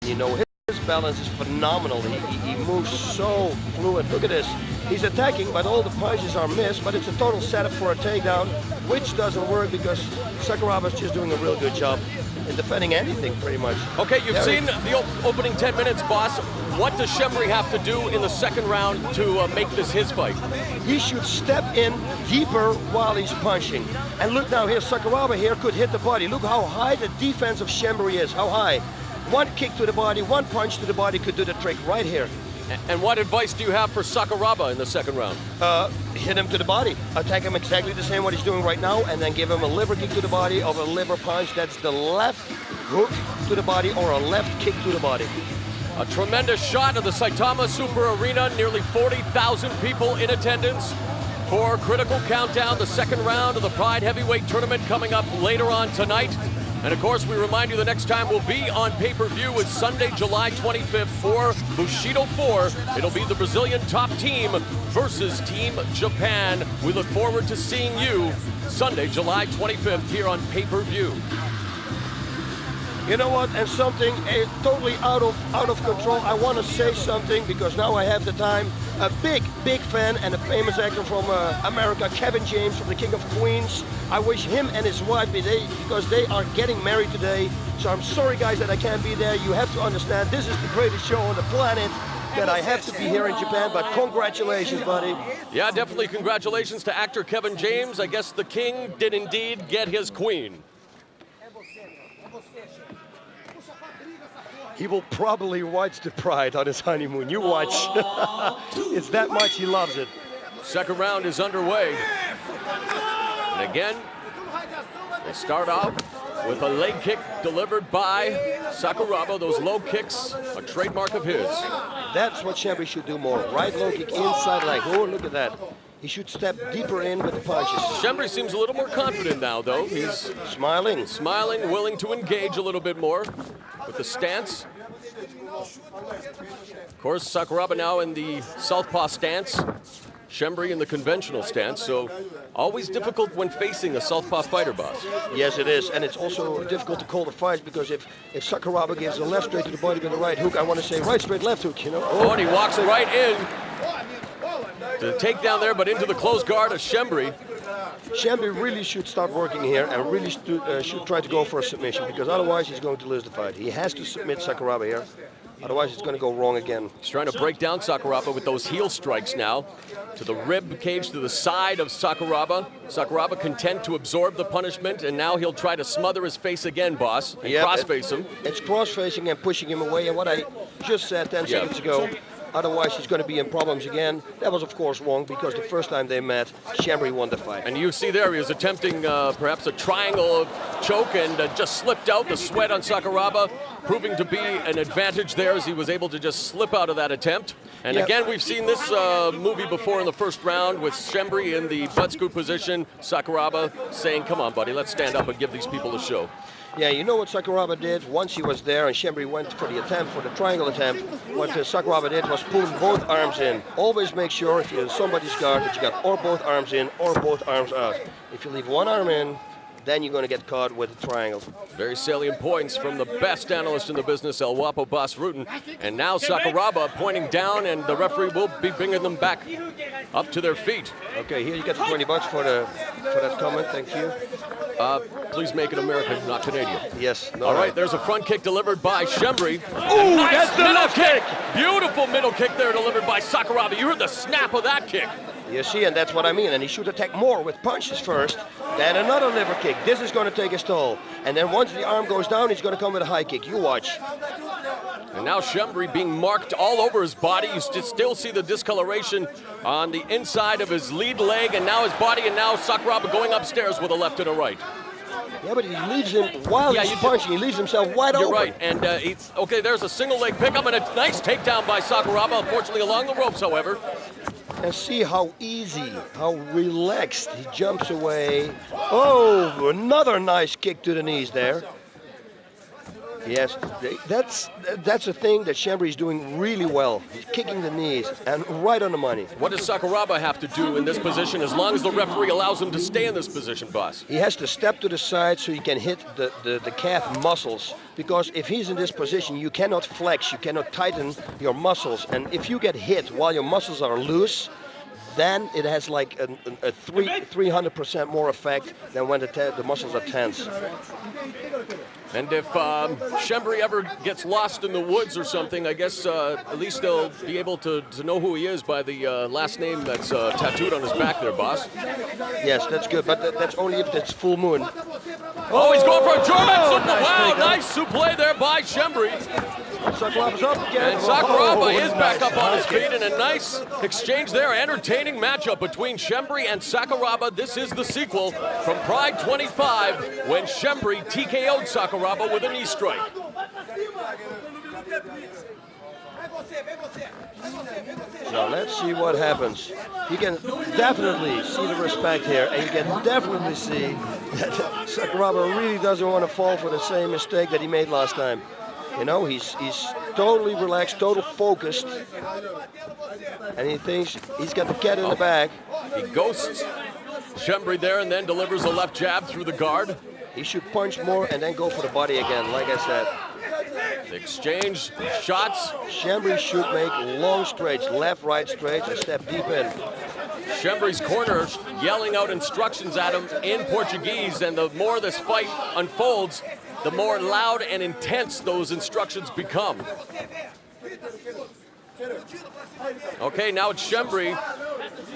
You know, his balance is phenomenal. He moves so fluid. Look at this. He's attacking, but all the punches are missed, but it's a total setup for a takedown, which doesn't work because Sakuraba's just doing a real good job in defending anything, pretty much. Okay, you've seen the opening 10 minutes, boss. What does Schembri have to do in the second round to make this his fight? He should step in deeper while he's punching. And look now here, Sakuraba here could hit the body. Look how high the defense of Schembri is, how high. One kick to the body, one punch to the body could do the trick right here. And what advice do you have for Sakuraba in the second round? Hit him to the body. Attack him exactly the same what he's doing right now, and then give him a liver kick to the body or a liver punch. That's the left hook to the body or a left kick to the body. A tremendous shot of the Saitama Super Arena. Nearly 40,000 people in attendance for Critical Countdown, the second round of the Pride Heavyweight Tournament coming up later on tonight. And of course, we remind you the next time we'll be on pay-per-view is Sunday, July 25th for Bushido 4. It'll be the Brazilian top team versus Team Japan. We look forward to seeing you Sunday, July 25th here on pay-per-view. You know what, and something totally out of control. I want to say something because now I have the time. A big fan and a famous actor from America, Kevin James from the King of Queens. I wish him and his wife because they are getting married today. So I'm sorry guys that I can't be there. You have to understand this is the greatest show on the planet that I have to be here in Japan, but congratulations, buddy. Yeah, definitely congratulations to actor Kevin James. I guess the king did indeed get his queen. He will probably watch the Pride on his honeymoon. You watch. It's that much he loves it. Second round is underway. And again, we'll start off with a leg kick delivered by Sakuraba. Those low kicks, a trademark of his. That's what Schembri should do more. Right low kick inside leg. Oh, look at that. He should step deeper in with the punches. Schembri seems a little more confident now, though. He's smiling. Smiling, willing to engage a little bit more with the stance. Of course, Sakuraba now in the southpaw stance. Schembri in the conventional stance, so always difficult when facing a southpaw fighter, boss. Yes, it is, and it's also difficult to call the fight because if Sakuraba gives a left straight to the body with a right hook, I want to say right straight, left hook, you know. Oh, and he walks right in. The takedown there, but into the closed guard of Schembri. Schembri really should start working here and really should try to go for a submission because otherwise he's going to lose the fight. He has to submit Sakuraba here. Otherwise, it's going to go wrong again. He's trying to break down Sakuraba with those heel strikes now. To the rib cage, to the side of Sakuraba. Sakuraba content to absorb the punishment, and now he'll try to smother his face again, boss, and cross-face him. It's cross-facing and pushing him away, and what I just said 10 seconds ago, otherwise he's going to be in problems again. That was, of course, wrong because the first time they met, Schembri won the fight. And you see there, he was attempting perhaps a triangle of choke and just slipped out. The sweat on Sakuraba proving to be an advantage there as he was able to just slip out of that attempt. And again, we've seen this movie before in the first round with Schembri in the butt scoop position. Sakuraba saying, come on, buddy, let's stand up and give these people a show. Yeah, you know what Sakuraba did? Once he was there and Schembri went for the attempt, for the triangle attempt, what Sakuraba did was pull both arms in. Always make sure if you're in somebody's guard that you got or both arms in or both arms out. If you leave one arm in, then you're going to get caught with a triangle. Very salient points from the best analyst in the business, El Guapo Boss Rutten. And now Sakuraba pointing down, and the referee will be bringing them back up to their feet. Okay, here you get the $20 for that comment. Thank you. Please make it American, not Canadian. Yes. No, all right, there's a front kick delivered by Schembri. Ooh, nice, that's the middle kick. Beautiful middle kick there delivered by Sakuraba. You heard the snap of that kick. You see, and that's what I mean. And he should attack more with punches first, then another liver kick. This is going to take his toll. And then once the arm goes down, he's going to come with a high kick. You watch. And now Schembri being marked all over his body. You still see the discoloration on the inside of his lead leg, and now his body, and now Sakuraba going upstairs with a left and a right. Yeah, but he leaves him, while he's punching, he leaves himself wide open. You're right, and okay, there's a single leg pickup and a nice takedown by Sakuraba, unfortunately along the ropes, however. And see how easy, how relaxed he jumps away. Oh, another nice kick to the knees there. Yes, that's a thing that Schembri is doing really well. He's kicking the knees and right on the money. What does Sakuraba have to do in this position as long as the referee allows him to stay in this position, boss? He has to step to the side so he can hit the calf muscles. Because if he's in this position, you cannot flex, you cannot tighten your muscles. And if you get hit while your muscles are loose, then it has like a 300% more effect than when the muscles are tense. And if Schembri ever gets lost in the woods or something, I guess at least they'll be able to know who he is by the last name that's tattooed on his back there, boss. Yes, that's good, but that's only if it's full moon. Oh, he's going for a German suplex. Wow, takedown. nice suplex there by Schembri. Sakuraba's up again. And Sakuraba Oh, is back nice. up on his Nice feet in a nice exchange there. Entertaining matchup between Schembri and Sakuraba. This is the sequel from Pride 25 when Schembri TKO'd Sakuraba with a knee strike. Now let's see what happens. You can definitely see the respect here, and you can definitely see that Sakuraba really doesn't want to fall for the same mistake that he made last time. You know, he's totally relaxed, total focused, and he thinks he's got the cat in the bag. He ghosts Schembri there and then delivers a left jab through the guard. He should punch more and then go for the body again, like I said. They exchange shots. Schembri should make long straights, left, right straights, and step deep in. Schembri's corner yelling out instructions at him in Portuguese, and the more this fight unfolds, the more loud and intense those instructions become. Okay, now it's Schembri,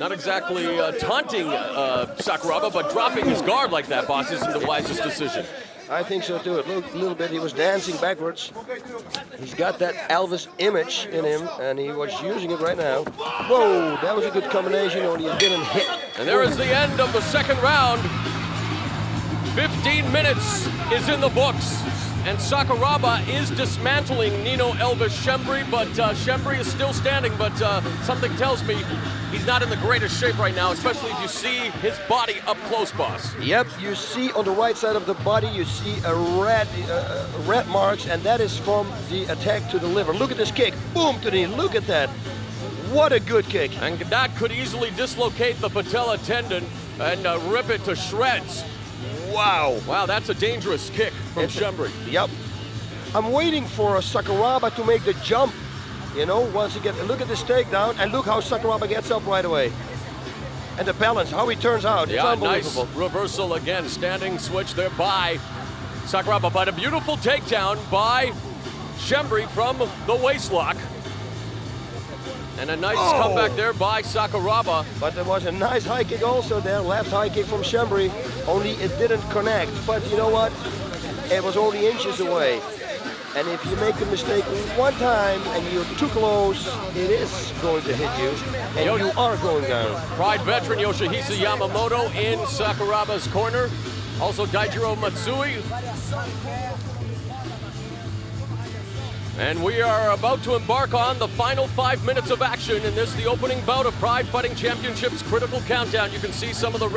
not exactly taunting Sakuraba, but dropping his guard like that, boss, isn't the wisest decision. I think so too. Look, a little bit, he was dancing backwards. He's got that Elvis image in him, and he was using it right now. Whoa, that was a good combination, only he didn't hit. And there is the end of the second round. 15 minutes is in the books, and Sakuraba is dismantling Nino Elvis Schembri, but Schembri is still standing, but something tells me he's not in the greatest shape right now, especially if you see his body up close, boss. Yep, you see on the right side of the body, you see a red marks, and that is from the attack to the liver. Look at this kick, boom to the knee, look at that. What a good kick. And that could easily dislocate the patella tendon and rip it to shreds. Wow. Wow, that's a dangerous kick from Schembri. Yep. I'm waiting for Sakuraba to make the jump. You know, once he look at this takedown, and look how Sakuraba gets up right away. And the balance, how he turns out, it's unbelievable. Nice reversal again, standing switch there by Sakuraba, but a beautiful takedown by Schembri from the waistlock. And a nice comeback there by Sakuraba. But there was a nice high kick also there, left high kick from Schembri, only it didn't connect. But you know what? It was only inches away. And if you make a mistake one time and you're too close, it is going to hit you, and you are going down. Pride veteran Yoshihisa Yamamoto in Sakuraba's corner. Also Daijiro Matsui. And we are about to embark on the final 5 minutes of action in this, the opening bout of Pride Fighting Championships Critical Countdown. You can see some of the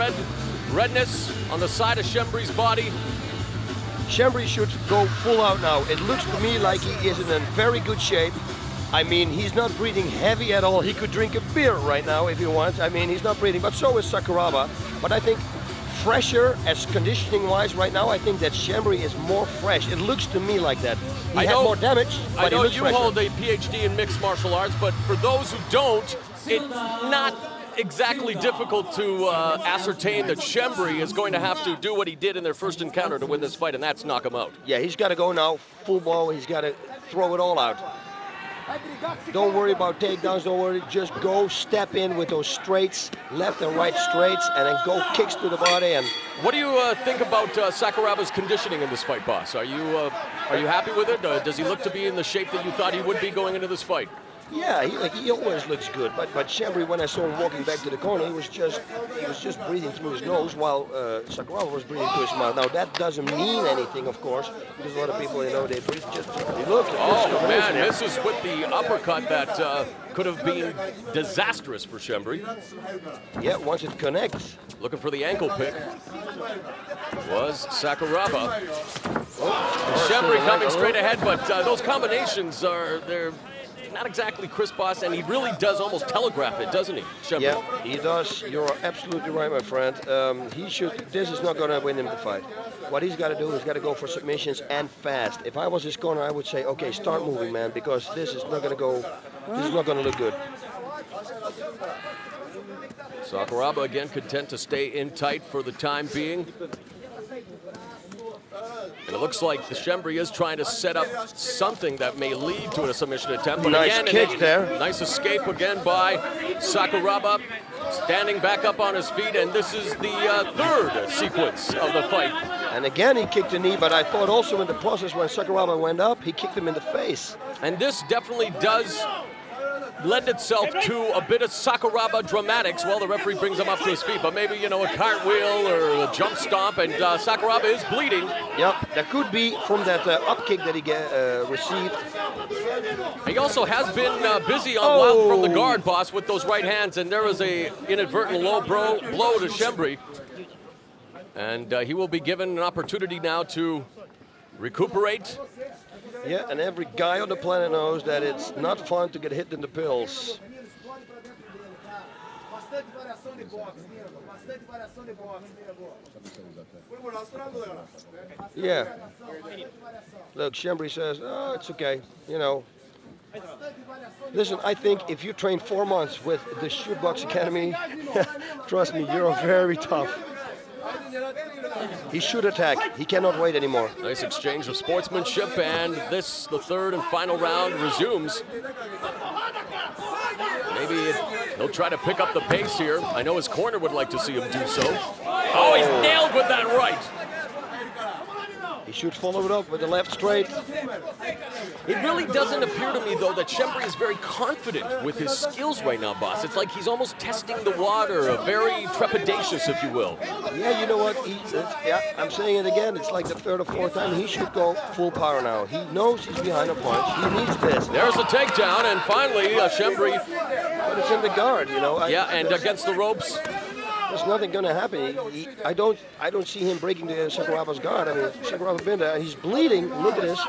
redness on the side of Schembri's body. Schembri should go full out now. It looks to me like he is in very good shape. I mean, he's not breathing heavy at all. He could drink a beer right now if he wants. I mean, he's not breathing, but so is Sakuraba. But I think fresher as conditioning-wise right now, I think that Schembri is more fresh. It looks to me like that. He had more damage, but he looks you fresher. hold a PhD in mixed martial arts, but for those who don't, it's not exactly difficult to ascertain that Schembri is going to have to do what he did in their first encounter to win this fight, and that's knock him out. Yeah, he's got to go now, full ball. He's got to throw it all out. Don't worry about takedowns, don't worry. Just go, step in with those straights, left and right straights, and then go kicks to the body. And what do you think about Sakuraba's conditioning in this fight, boss? Are you happy with it? Does he look to be in the shape that you thought he would be going into this fight? Yeah, he always looks good. But Schembri, when I saw him walking back to the corner, he was just breathing through his nose while Sakuraba was breathing through his mouth. Now that doesn't mean anything, of course, because a lot of people, you know, they breathe just. Look. Oh man, misses with the uppercut that could have been disastrous for Schembri. Yeah, once it connects. Looking for the ankle pick was Sakuraba. Schembri coming straight ahead, but those combinations they're not exactly crisp, boss, and he really does almost telegraph it, doesn't he, Schembri? Yeah, he does. You're absolutely right, my friend. This is not going to win him the fight. What he's got to do is got to go for submissions and fast. If I was his corner, I would say, okay, start moving, man, because this is not going to go. This is not going to look good. Sakuraba again content to stay in tight for the time being. And it looks like the Schembri is trying to set up something that may lead to a submission attempt. But nice again, kick there. Nice escape again by Sakuraba, standing back up on his feet, and this is the third sequence of the fight. And again, he kicked the knee, but I thought also in the process when Sakuraba went up, he kicked him in the face. And this definitely does lend itself to a bit of Sakuraba dramatics while the referee brings him up to his feet. But maybe, you know, a cartwheel or a jump stomp, and Sakuraba is bleeding. Yep, that could be from that up kick that he received. He also has been busy on wild from the guard, boss, with those right hands, and there was a inadvertent low blow to Schembri. And he will be given an opportunity now to recuperate. Yeah, and every guy on the planet knows that it's not fun to get hit in the pills. Yeah. Look, Schembri says, oh, it's okay, you know. Listen, I think if you train 4 months with the Shootbox Academy, trust me, you're very tough. He should attack. He cannot wait anymore. Nice exchange of sportsmanship, and this, the third and final round, resumes. Maybe he'll try to pick up the pace here. I know his corner would like to see him do so. Oh, he's nailed with that right. He should follow it up with the left straight. It really doesn't appear to me, though, that Schembri is very confident with his skills right now, boss. It's like he's almost testing the water, very trepidatious, if you will. Yeah, you know what? I'm saying it again. It's like the third or fourth time. He should go full power now. He knows he's behind a punch. He needs this. There's a takedown, and finally, Schembri. But it's in the guard, you know. Yeah, and against the ropes. There's nothing going to happen. I don't see him breaking the Sakuraba's guard. I mean, Sakuraba been there. He's bleeding. Look at this.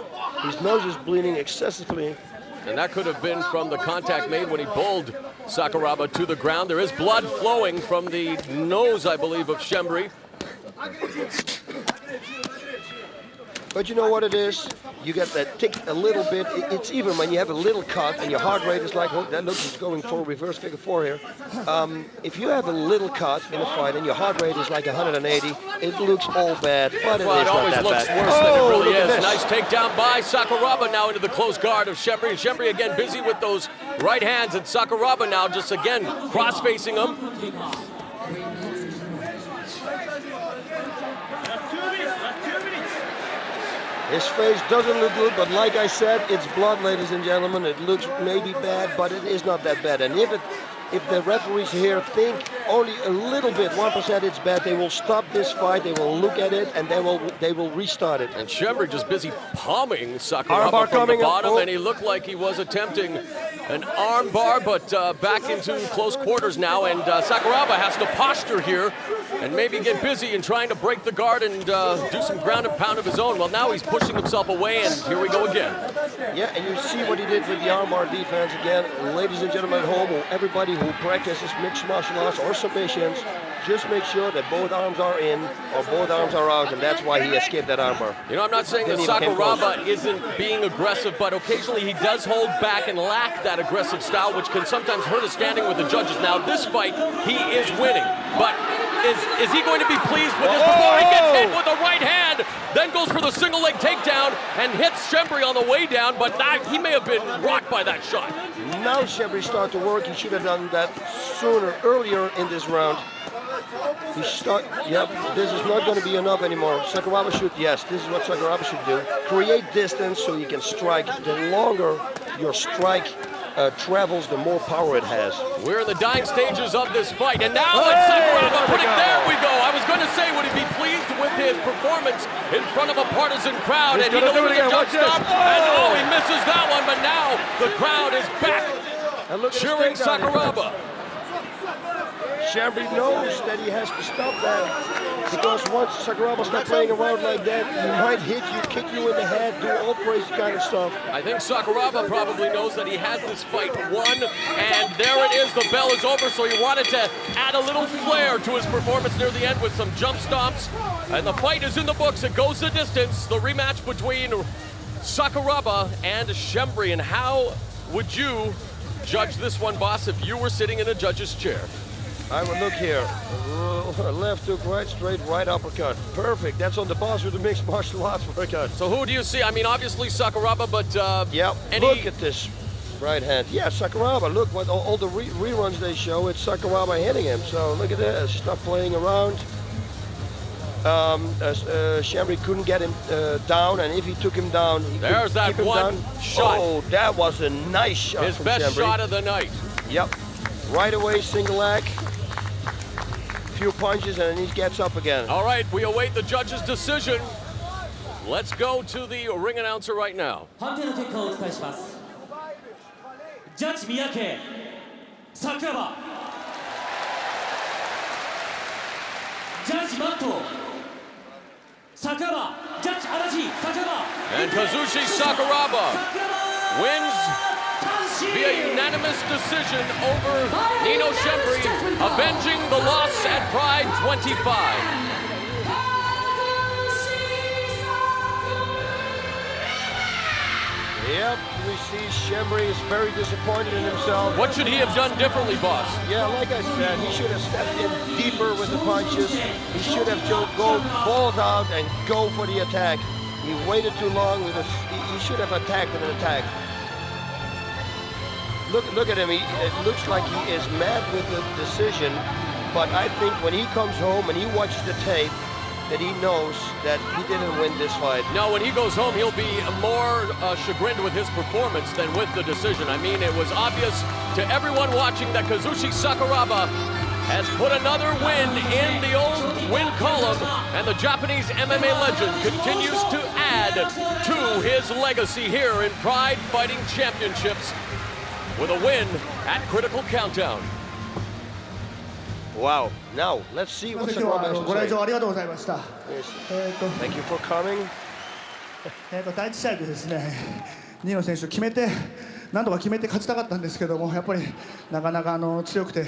His nose is bleeding excessively. And that could have been from the contact made when he pulled Sakuraba to the ground. There is blood flowing from the nose, I believe, of Schembri. But you know what it is? You get that tick a little bit. It's even when you have a little cut and your heart rate is like, oh, that looks like going for reverse figure 4 here. If you have a little cut in a fight and your heart rate is like 180, it looks all bad, but it is It not always that looks bad. worse than it really Look at is. this. Nice takedown by Sakuraba now into the close guard of Schembri. And Schembri again busy with those right hands, and Sakuraba now just again cross-facing him. His face doesn't look good, but like I said, it's blood, ladies and gentlemen. It looks maybe bad, but it is not that bad. And if the referees here think only a little bit, 1% it's bad, they will stop this fight, they will look at it, and they will restart it. And Schembri just busy palming Sakuraba Armbar from the coming up. bottom, and he looked like he was attempting an arm bar, but back into close quarters now, and Sakuraba has to posture here and maybe get busy in trying to break the guard and do some ground and pound of his own. Well, now he's pushing himself away, and here we go again. Yeah, and you see what he did with the armbar defense again. Ladies and gentlemen at home, or everybody who practices mixed martial arts or submissions, just make sure that both arms are in or both arms are out, and that's why he escaped that armbar. You know, I'm not saying that Sakuraba isn't being aggressive, but occasionally he does hold back and lack that aggressive style, which can sometimes hurt his standing with the judges. Now, this fight, he is winning, but is he going to be pleased with this before he gets hit with a right hand, then goes for the single leg takedown and hits Schembri on the way down, but he may have been rocked by that shot. Now Schembri started to work. He should have done that earlier in this round. This is not going to be enough anymore. Sakuraba should, yes, this is what Sakuraba should do. Create distance so you can strike. The longer your strike travels, the more power it has. We're in the dying stages of this fight, and now it's Sakuraba putting, there we go. I was going to say, would he be pleased with his performance in front of a partisan crowd? He's and he delivers a jump stop, and he misses that one, but now the crowd is back cheering Sakuraba. Schembri knows that he has to stop that, because once Sakuraba starts playing around like that, he might hit you, kick you in the head, do all crazy kind of stuff. I think Sakuraba probably knows that he has this fight won, and there it is, the bell is over, so he wanted to add a little flair to his performance near the end with some jump stomps, and the fight is in the books. It goes the distance, the rematch between Sakuraba and Schembri. And how would you judge this one, boss, if you were sitting in a judge's chair? I would look here. Left hook, right straight, right uppercut. Perfect. That's on the boss with the mixed martial arts workout. So who do you see? I mean, obviously Sakuraba, but yeah, look at this right hand. Yeah, Sakuraba. Look, what all the reruns they show, it's Sakuraba hitting him. So look at this. Stop playing around. Schembri couldn't get him down, and if he took him down, he there's could that keep him one down. shot. Oh, that was a nice shot. His from best Schembri. shot of the night. Yep. Right away, single leg. Few punches, and then he gets up again. All right, we await the judge's decision. Let's go to the ring announcer right now. 判定の結果をお伝えします。ジャッジ三宅、桜庭。ジャッジマット、桜庭。ジャッジ荒地、桜庭。And Kazushi Sakuraba wins via unanimous decision over Nino Schembri, avenging the loss at Pride 25. Yep, we see Schembri is very disappointed in himself. What should he have done differently, boss? Yeah, like I said, he should have stepped in deeper with the punches. He should have just go balls out and go for the attack. He waited too long. He should have attacked with an attack. Look at him. It looks like he is mad with the decision, but I think when he comes home and he watches the tape, that he knows that he didn't win this fight. No, when he goes home, he'll be more chagrined with his performance than with the decision. I mean, it was obvious to everyone watching that Kazushi Sakuraba has put another win in the old win column, and the Japanese MMA legend continues to add to his legacy here in Pride Fighting Championships with a win at Critical Countdown. Wow. Now, let's see what Sakuraba has to ご来 say. 場ありがとうございました。 Thank you for coming. 第一試合でですね、ニノ選手決めて、なんとか決めて勝ちたかったんですけども、やっぱりなかなか強くて I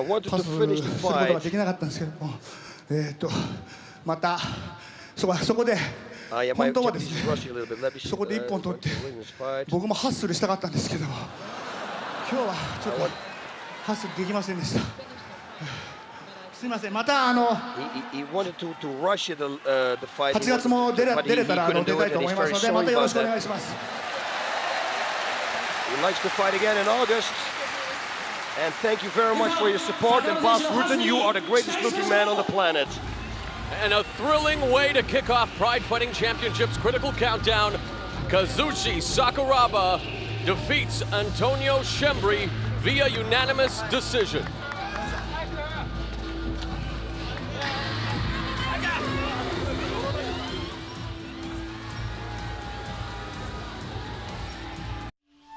wanted パ to スする finish こ the とが fight. できなかったんですけども、またそこで Yeah, my 本当は Japanese です is ね、 rusty a little bit. Let me see. そこで一本取って win this fight. 僕もハッスルしたかったんですけども、今日はちょっとハッスルできませんでした。すみません、またHe wanted to rush it, the fight. 8月も出 but he れたら couldn't 出 do たい it, と and 思 he's います very ので、ま sorry たよろ about しくお願 that. いします。 He likes to fight again in August. And thank you very much for your support. And Boss Rutten, you are the greatest looking man on the planet. And a thrilling way to kick off Pride Fighting Championships Critical Countdown. Kazushi Sakuraba defeats Antonio Schembri via unanimous decision.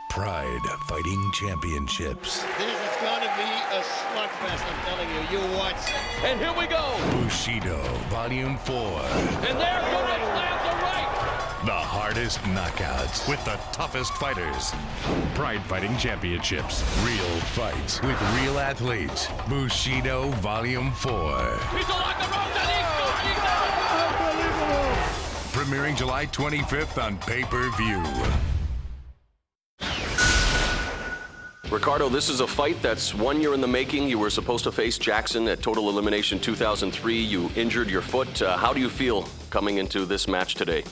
Pride Fighting Championships. This is going to be a slugfest, I'm telling you. You watch. And here we go. Bushido Volume 4. And there goes lands a right. The hardest knockouts with the toughest fighters. Pride Fighting Championships. Real fights with real athletes. Bushido Volume 4. He's along the ropes and he's Premiering July 25th on pay-per-view. Ricardo, this is a fight that's 1 year in the making. You were supposed to face Jackson at Total Elimination 2003. You injured your foot. How do you feel coming into this match today?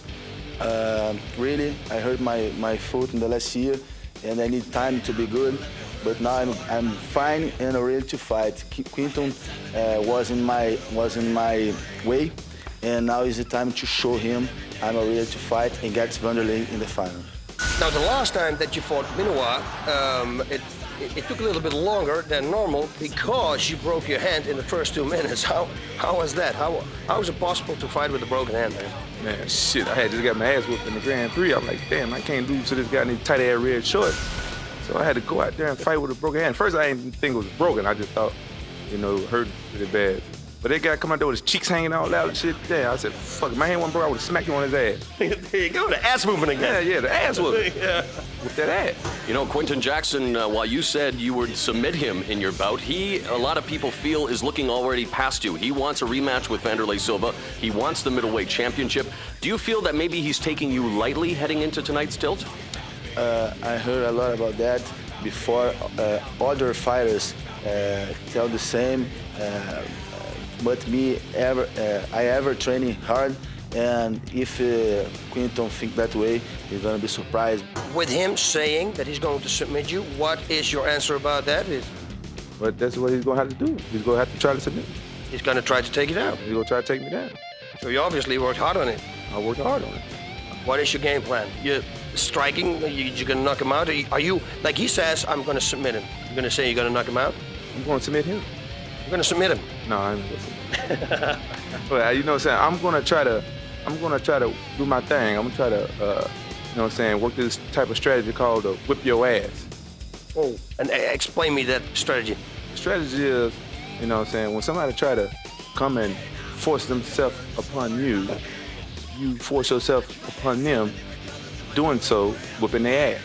Really, I hurt my foot in the last year, and I need time to be good. But now I'm fine and ready to fight. Quinton was in my way, and now is the time to show him I'm ready to fight and get Vanderlei in the final. Now, the last time that you fought Minowa, it took a little bit longer than normal because you broke your hand in the first 2 minutes. How was that? How is it possible to fight with a broken hand, man? Man, shit, I had just got my ass whooped in the Grand Prix. I'm like, damn, I can't lose to this guy in these tight-ass red shorts. So I had to go out there and fight with a broken hand. First, I didn't think it was broken. I just thought you know, hurt pretty bad. But that guy come out there with his cheeks hanging all out and shit. Yeah, I said, fuck, if my hand wasn't broke, I would have smacked him on his ass. There you go, the ass movement again. Yeah, the ass whooping. Yeah. With that ass. You know, Quinton Jackson, while you said you would submit him in your bout, a lot of people feel is looking already past you. He wants a rematch with Wanderlei Silva. He wants the middleweight championship. Do you feel that maybe he's taking you lightly heading into tonight's tilt? I heard a lot about that before. Other fighters tell the same. But me, I ever training hard, and if Quinton think that way, he's gonna be surprised. With him saying that he's going to submit you, what is your answer about that? But that's what he's gonna have to do. He's gonna have to try to submit me. He's going to try to take it out. He's gonna try to take me down. So you obviously worked hard on it. I worked hard on it. What is your game plan? You're striking, you're going to knock him out? Are you, like he says, I'm going to submit him. You're going to say you're going to knock him out? I'm gonna submit him. You're going to submit him? No, I'm not gonna submit him. But you know what I'm saying? I'm gonna try to do my thing. I'm gonna try to, you know what I'm saying, work this type of strategy called whip your ass. Oh, and explain me that strategy. The strategy is, you know what I'm saying, when somebody try to come and force themselves upon you, you force yourself upon them, doing so, whipping their ass.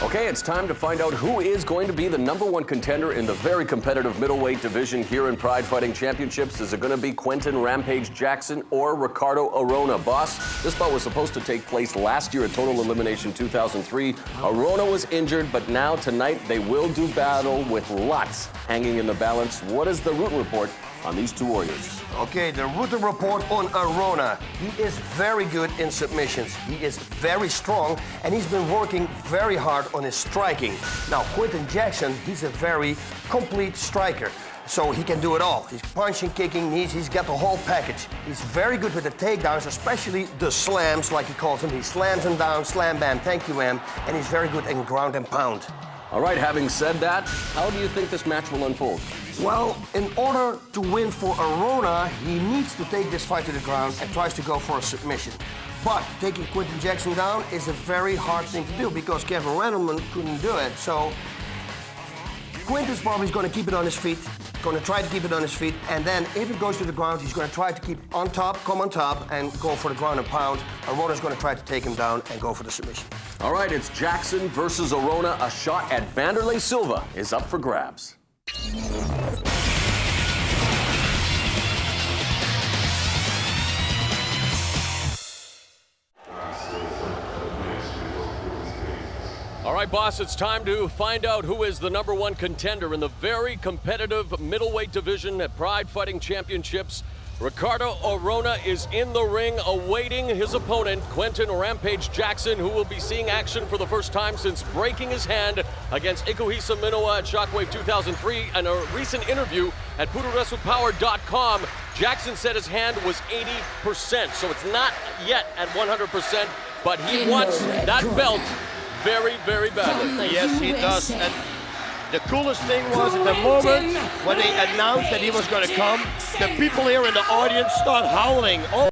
Okay, it's time to find out who is going to be the #1 contender in the very competitive middleweight division here in Pride Fighting Championships. Is it going to be Quinton Rampage Jackson or Ricardo Arona? Boss, this bout was supposed to take place last year at Total Elimination 2003. Arona was injured, but now tonight they will do battle with lots hanging in the balance. What is the root report on these two warriors? Okay, the root report on Arona. He is very good in submissions. He is very strong, and he's been working very hard on his striking. Now, Quinton Jackson, he's a very complete striker. So he can do it all. He's punching, kicking, knees, he's got the whole package. He's very good with the takedowns, especially the slams, like he calls them. He slams them down, slam, bam, thank you, ma'am. And he's very good in ground and pound. All right, having said that, how do you think this match will unfold? Well, in order to win for Arona, he needs to take this fight to the ground and tries to go for a submission. But taking Quinton Jackson down is a very hard thing to do because Kevin Randleman couldn't do it. So Quinton's probably going to keep it on his feet, going to try to keep it on his feet, and then if it goes to the ground, he's going to try to keep on top, come on top, and go for the ground and pound. Arona's going to try to take him down and go for the submission. All right, it's Jackson versus Arona. A shot at Wanderlei Silva is up for grabs. All right, boss, it's time to find out who is the #1 contender in the very competitive middleweight division at Pride Fighting Championships. Ricardo Arona is in the ring awaiting his opponent, Quinton Rampage Jackson, who will be seeing action for the first time since breaking his hand against Ikuhisa Minowa at Shockwave 2003. In a recent interview at PuroWrestlePower.com, Jackson said his hand was 80%, so it's not yet at 100%, but he wants that belt very, very badly. Yes, he does. And the coolest thing was at the moment when they announced that he was going to come, the people here in the audience start howling. Oh.